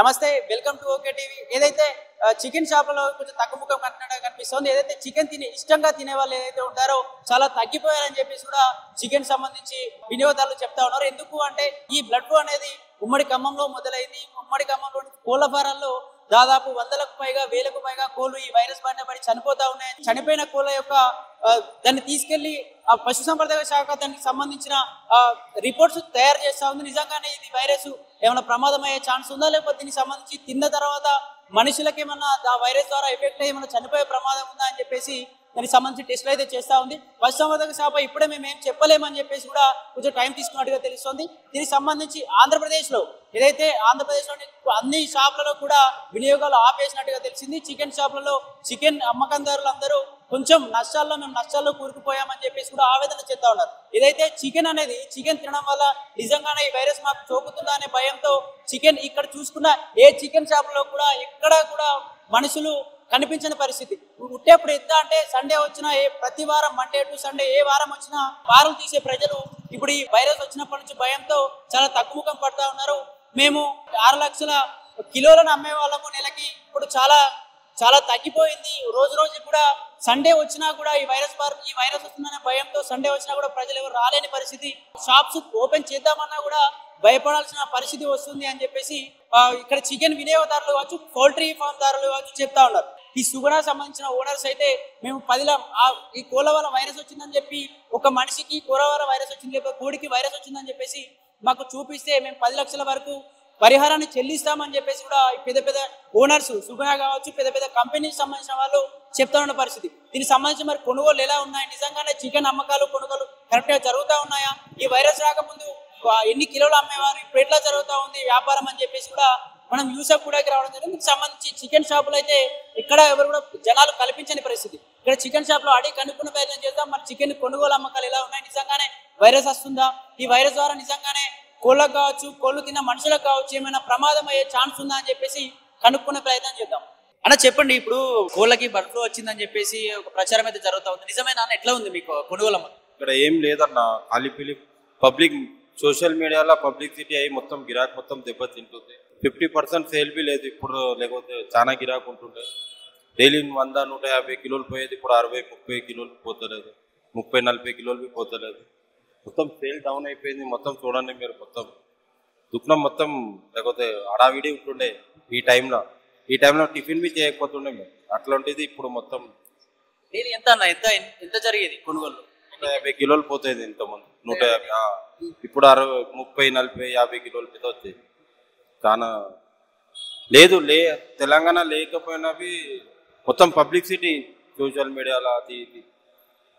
నమస్తే, welcome to okay TV. ఏదైతే chicken షాప్లలో కొంచెం తగ్గుముఖం కనిపిస్తుంది. ఏదైతే చికెన్ ఇష్టంగా తినే వాళ్ళు ఏదైతే ఉంటారో చాలా తగ్గిపోయారని చెప్పేసి కూడా చికెన్ సంబంధించి వినియోగదారులు చెప్తా ఉన్నారు. ఎందుకు అంటే ఈ బ్లడ్ ఫ్లూ అనేది ఉమ్మడి ఖమ్మంలో మొదలైంది. ఉమ్మడి ఖమ్మంలోని కోళ్ల ఫారాల్లో దాదాపు 100లకు పైగా 1000కు పైగా కోళ్లు ఈ వైరస్ బారిన పడి చనిపోతా ఉన్నాయి. చనిపోయిన కోళ్ల యొక్క దాన్ని తీసుకెళ్లి ఆ పశు సంవర్ధక శాఖ దానికి సంబంధించిన రిపోర్ట్స్ తయారు చేస్తా ఉంది. నిజంగానే ఇది వైరస్ ఏమైనా ప్రమాదం అయ్యే ఛాన్స్ ఉందా, లేకపోతే దీనికి సంబంధించి తిన్న తర్వాత మనుషులకి ఏమన్నా ఆ వైరస్ ద్వారా ఎఫెక్ట్ అయ్యి ఏమైనా చనిపోయే ప్రమాదం ఉందా అని చెప్పేసి దానికి సంబంధించి టెస్టులు అయితే చేస్తా ఉంది. పశు సంవర్ధక శాఖ ఇప్పుడే మేము ఏం చెప్పలేమని చెప్పేసి కూడా కొంచెం టైం తీసుకున్నట్టుగా తెలుస్తుంది. దీనికి సంబంధించి ఆంధ్రప్రదేశ్లో ఏదైతే ఆంధ్రప్రదేశ్లోని అన్ని షాపులలో కూడా వినియోగాలు ఆపేసినట్టుగా తెలిసింది. చికెన్ షాపులలో చికెన్ అమ్మకందారులందరూ కొంచెం మేము నష్టాల్లో కూరుకుపోయామని చెప్పేసి కూడా ఆవేదన చెప్తా ఉన్నారు. ఏదైతే చికెన్ తినడం వల్ల నిజంగానే ఈ వైరస్ మాకు సోకుతుందా అనే భయంతో చికెన్ ఇక్కడ చూసుకున్న ఏ చికెన్ షాపులో కూడా ఎక్కడ కూడా మనుషులు కనిపించని పరిస్థితి. ఉట్టేప్పుడు ఎంత అంటే సండే వచ్చినా ప్రతి వారం మండే టు సండే ఏ వారం వచ్చినా వారం తీసే ప్రజలు ఇప్పుడు ఈ వైరస్ వచ్చినప్పటి నుంచి భయంతో చాలా తగ్గుముఖం పడతా ఉన్నారు. మేము 6 లక్షల కిలోలను అమ్మే వాళ్ళము నెలకి, ఇప్పుడు చాలా తగ్గిపోయింది. రోజు కూడా సండే వచ్చినా కూడా ఈ వైరస్ వస్తుందనే భయంతో సండే వచ్చినా కూడా ప్రజలు ఎవరు రాలేని పరిస్థితి. షాప్స్ ఓపెన్ చేద్దామన్నా కూడా భయపడాల్సిన పరిస్థితి వస్తుంది అని చెప్పేసి ఇక్కడ చికెన్ వినియోగదారులు కావచ్చు, పౌల్ట్రీ ఫామ్ దారులు కావచ్చు చెప్తా ఉన్నారు. ఈ సుగుణ సంబంధించిన ఓనర్స్ అయితే మేము ఈ కోళ్ళ వల్ల వైరస్ వచ్చిందని చెప్పి ఒక మనిషికి కోళ్ళ వల్ల వైరస్ వచ్చింది, లేకపోతే కోడికి వైరస్ వచ్చిందని చెప్పేసి మాకు చూపిస్తే మేము 10 లక్షల వరకు పరిహారాన్ని చెల్లిస్తామని చెప్పేసి కూడా పెద్ద ఓనర్స్ సుగుణ కావచ్చు, పెద్ద కంపెనీకి సంబంధించిన వాళ్ళు చెప్తా ఉన్న పరిస్థితి. దీనికి సంబంధించి మరి కొనుగోలు ఎలా ఉన్నాయి, నిజంగానే చికెన్ అమ్మకాలు కొనుగోలు కరెక్ట్ గా జరుగుతూ ఉన్నాయా, ఈ వైరస్ రాకముందు ఎన్ని కిలోలు అమ్మేవారు, ఇప్పుడు ఎట్లా జరుగుతూ ఉంది వ్యాపారం అని చెప్పేసి కూడా మనం యూసఫ్ కూడా రావడం జరిగింది. దీనికి సంబంధించి చికెన్ షాపులు అయితే ఇక్కడ ఎవరు కూడా జనాలు కల్పించని పరిస్థితి. ఇక్కడ చికెన్ షాప్ లో అడిగి కనుక్కున్న ప్రయత్నం చేద్దాం. మరి చికెన్ కొనుగోలు అమ్మకాలు ఎలా ఉన్నాయి, నిజంగానే వైరస్ వస్తుందా, ఈ వైరస్ ద్వారా నిజంగానే కోళ్ళకు కావచ్చు, కోళ్ళు తిన్న మనుషులకు కావచ్చు ఏమైనా ప్రమాదం అయ్యే ఛాన్స్ ఉందా అని చెప్పేసి కనుక్కునే ప్రయత్నం చేద్దాం. అన్న చెప్పండి, ఇప్పుడు కోళ్ళకి బర్డ్ ఫ్లూ వచ్చిందని చెప్పేసి ఒక ప్రచారం అయితే జరుగుతూ ఉంది. నిజమేనా అన్న, ఎట్లా ఉంది మీకు కొనుగోలు అమ్మకం? ఇక్కడ ఏం లేదన్న, ఖాళీ పబ్లిక్ సోషల్ మీడియాలో పబ్లిసిటీ అయ్యి మొత్తం గిరాక్ మొత్తం దెబ్బతింటుంది. 50% సేల్ బి లేదు ఇప్పుడు, లేకపోతే చాలా గిరాక్ ఉంటుండే. డైలీ 100-150 కిలోలు పోయేది ఇప్పుడు 60-30 కిలోలు పోతలేదు, 30-40 కిలోలు పోతలేదు. మొత్తం సేల్ డౌన్ అయిపోయింది. మొత్తం చూడండి మీరు, మొత్తం దుఃఖం మొత్తం, లేకపోతే హడావిడి ఉంటుండే. ఈ టైంలో టిఫిన్ బి చేయకపోతుండే మేము. అట్లాంటిది ఇప్పుడు మొత్తం ఎంత అన్న, ఎంత జరిగేది కొనుగోలు? 150 కిలోలు పోతుంది ఇంతకుముందు, 150. ఇప్పుడు 30-40-50 కిలోల మీద వచ్చేది. చాలా లేదు తెలంగాణ లేకపోయినవి మొత్తం పబ్లిసిటీ సోషల్ మీడియాలో అది ఇది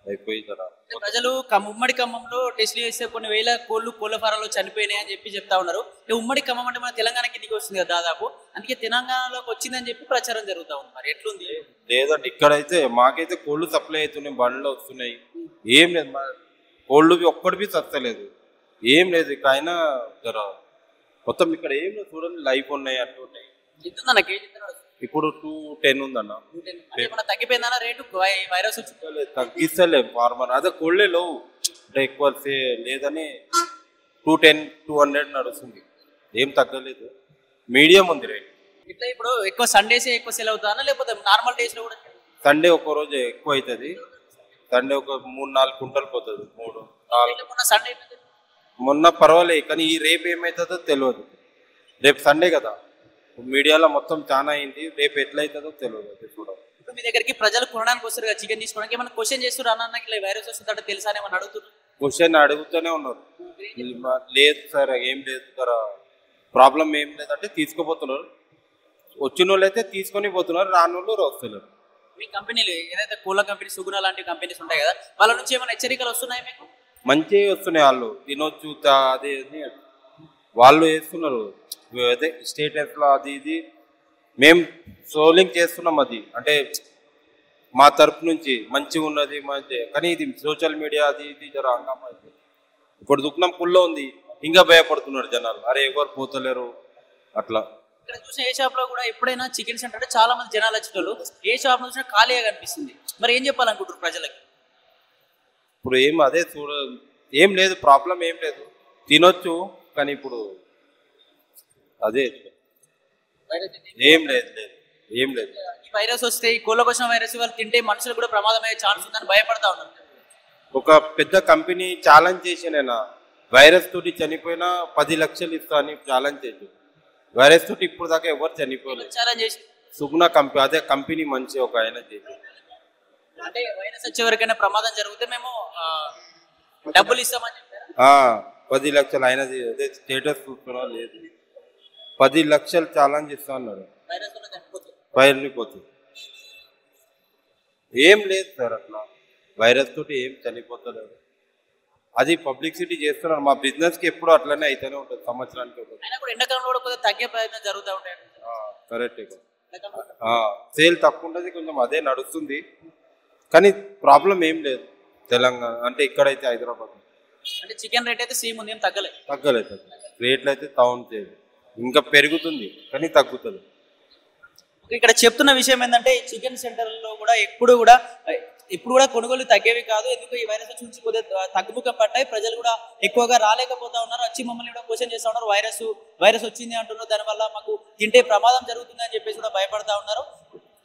అయిపోయి కదా. ప్రజలు ఉమ్మడి ఖమ్మంలో టెస్టులు చేస్తే కొన్ని వేల కోళ్ళ ఫారాలు చనిపోయినాయి అని చెప్పి చెప్తా ఉన్నారు. ఉమ్మడి ఖమ్మం అంటే మన తెలంగాణ కిందికి వస్తుంది కదా దాదాపు, అందుకే తెలంగాణలోకి వచ్చిందని చెప్పి ప్రచారం జరుగుతూ ఉంది. మరి ఎట్లుంది? లేదంటే ఇక్కడైతే మాకైతే కోళ్ళు సప్లై అవుతున్నాయి, బండ్లు వస్తున్నాయి. ఏం లేదు, మా కోళ్ళు ఒక్కటి సస్తలేదు, ఏం లేదు. ఇక అయినా మొత్తం ఇక్కడ ఏం లేదు, చూడండి లైఫ్ ఉన్నాయి అట్లా ఉన్నాయి. ఇప్పుడు 210 ఉందన్న. తగ్గిపోయిందన్న రేటు వైరస్ తగ్గిస్తలే ఫార్మర్, అదే కోళ్ళే లో అంటే ఎక్కువ లేదని 210-200 నడుస్తుంది, ఏం తగ్గలేదు, మీడియం ఉంది రేట్. ఇట్లా ఇప్పుడు ఎక్కువ సండేస్ ఎక్కువ సెల్ అవుతానా, లేకపోతే నార్మల్ డేస్ లో కూడా? సండే ఒక్క రోజు ఎక్కువ అవుతుంది. సండే ఒక 3-4 కుంటలు పోతుంది, 3-4. సండే మొన్న పర్వాలేదు, కానీ ఈ రేపు ఏమవుతుందో తెలియదు. రేపు సండే కదా, మీడియాలో మొత్తం చాలా అయింది, రేపు ఎట్లయితుందో తెలియదు. అది చూడాలి. మీ దగ్గరికి ప్రజలు కొనడానికి వస్తారు కదా చికెన్ తీసుకోవడానికి, ఏమైనా క్వశ్చన్ చేస్తారు అన్న, ఇట్లా వైరస్ వస్తుందంటే తెలుసా అని ఏమన్నా అడుగుతున్నారు? క్వశ్చన్ అడుగుతూనే ఉన్నారు. లేదు సార్, ఏం లేదు సార్, ప్రాబ్లం ఏం లేదంటే తీసుకుపోతున్నారు. వచ్చిన వాళ్ళు అయితే తీసుకొని పోతున్నారు, రాని వాళ్ళు వస్తున్నారు. మీ కంపెనీలు ఏదైతే కోళ్ళ కంపెనీ సుగుణ లాంటి కంపెనీస్ ఉంటాయి కదా, వాళ్ళ నుంచి ఏమైనా హెచ్చరికలు వస్తున్నాయి మీకు? మంచిగా వస్తున్నాయి, వాళ్ళు తినొచ్చు అదే వాళ్ళు వేస్తున్నారు. అదే స్టేటస్లో అది ఇది మేము ట్రోలింగ్ చేస్తున్నాం. అది అంటే మా తరపు నుంచి మంచిగా ఉన్నది మంచి, కానీ ఇది సోషల్ మీడియా అది ఇది జర హంగామా అయితే ఇప్పుడు దుఃఖం పుల్లో ఉంది. ఇంకా భయపడుతున్నారు జనాలు, అరే ఎవరు పోతలేరు అట్లా. ఇక్కడ చూసిన ఏ షాప్ లో కూడా ఎప్పుడైనా చికెన్ సెంటర్ అంటే చాలా మంది జనాలు వచ్చేటోళ్ళు, ఏ షాప్ చూసినా ఖాళీగా కనిపిస్తుంది. మరి ఏం చెప్పాలనుకుంటారు ప్రజలకి? ఇప్పుడు అదే ఏం లేదు, ప్రాబ్లం ఏం లేదు, తినొచ్చు. కానీ ఇప్పుడు అదే ఏం లేదు లేదు ఏం లేదు. ఈ వైరస్ వస్తే ఈ కోళ్ళకొచ్చిన వైరస్ వాళ్ళు తింటే మనుషులు కూడా ప్రమాదం అయ్యే ఛాన్స్ ఉందని భయపడతా ఉన్నారు. ఒక పెద్ద కంపెనీ ఛాలెంజ్ చేసిన వైరస్ తోటి చనిపోయినా 10 లక్షలు ఇస్తా అని ఛాలెంజ్ చేసి వైరస్ తోటి ఇప్పుడు దాకా ఎవరు చనిపోలేదు. ఛాలెంజ్ చేసి సుగుణ కంపెనీ అదే కంపెనీ మంచి ఒక ఆయన చేసి అంటే వైరస్ వచ్చే వరకైనా ప్రమాదం జరిగితే మేము డబ్బులు ఇస్తామని చెప్పారు. 10 లక్షలు ఆయన అదే స్టేటస్ చూస్తున్నా లేదు 10 లక్షలు ఛాలెంజ్ ఇస్తా అన్నాడు. వైరస్ వల్ల చనిపోతుంది. బయలుపోతుంది ఏం లేదు సార్ అట్లా వైరస్ తోటి ఏం చనిపోతలేదు. అది పబ్లిసిటీ చేస్తున్నారు. మా బిజినెస్ కి ఎప్పుడు అట్లనే అయితేనే ఉంటుంది సంవత్సరానికి ఒకటి. అయినా కూడా ఎండాకాలంలో కూడా కొద్దిగా తగ్గే ప్రయత్నం జరుగుతూ ఉంటాయి. కరెక్టే సేల్ తక్కువ ఉంటుంది కొంచెం అదే నడుస్తుంది కానీ ప్రాబ్లం ఏం లేదు. తెలంగాణ అంటే ఇక్కడైతే హైదరాబాద్ అంటే చికెన్ రేట్ అయితే సేమ్ ఉంది, ఏం తగ్గలేదు. తగ్గలేదు రేట్లు అయితే టౌన్ చేయదు ఇంకా పెరుగుతుంది కానీ తగ్గుతుంది. ఇక్కడ చెప్తున్న విషయం ఏంటంటే ఈ చికెన్ సెంటర్లో కూడా ఇప్పుడు కూడా కొనుగోలు తగ్గేవి కాదు. ఎందుకు ఈ వైరస్ నుంచి కొద్దిగా తగ్గుముఖం పట్టాయి. ప్రజలు కూడా ఎక్కువగా రాలేకపోతా ఉన్నారు. వచ్చి మమ్మల్ని కూడా క్వశ్చన్ చేస్తూ ఉన్నారు. వైరస్ వచ్చింది అంటున్నారు, దానివల్ల మాకు తింటే ప్రమాదం జరుగుతుంది అని చెప్పేసి కూడా భయపడతా ఉన్నారు.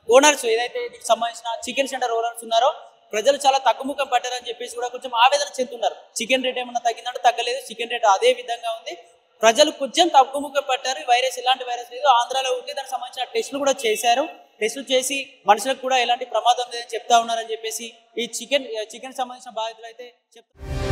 ఓనర్స్ ఏదైతే దీనికి సంబంధించిన చికెన్ సెంటర్ ఓనర్స్ ఉన్నారో ప్రజలు చాలా తగ్గుముఖం పట్టారని చెప్పేసి కూడా కొంచెం ఆవేదన చెందుతున్నారు. చికెన్ రేట్ ఏమన్నా తగ్గిందంటే తగ్గలేదు, చికెన్ రేట్ అదే విధంగా ఉంది. ప్రజలు కొంచెం తగ్గుముఖం పట్టారు. వైరస్ ఎలాంటి వైరస్ లేదు, ఆంధ్రాలో ఉంది, దానికి సంబంధించిన టెస్టులు కూడా చేశారు. టెస్టులు చేసి మనుషులకు కూడా ఎలాంటి ప్రమాదం లేదని చెప్తా ఉన్నారని చెప్పేసి ఈ చికెన్ సంబంధించిన బాధితులు అయితే చెప్తారు.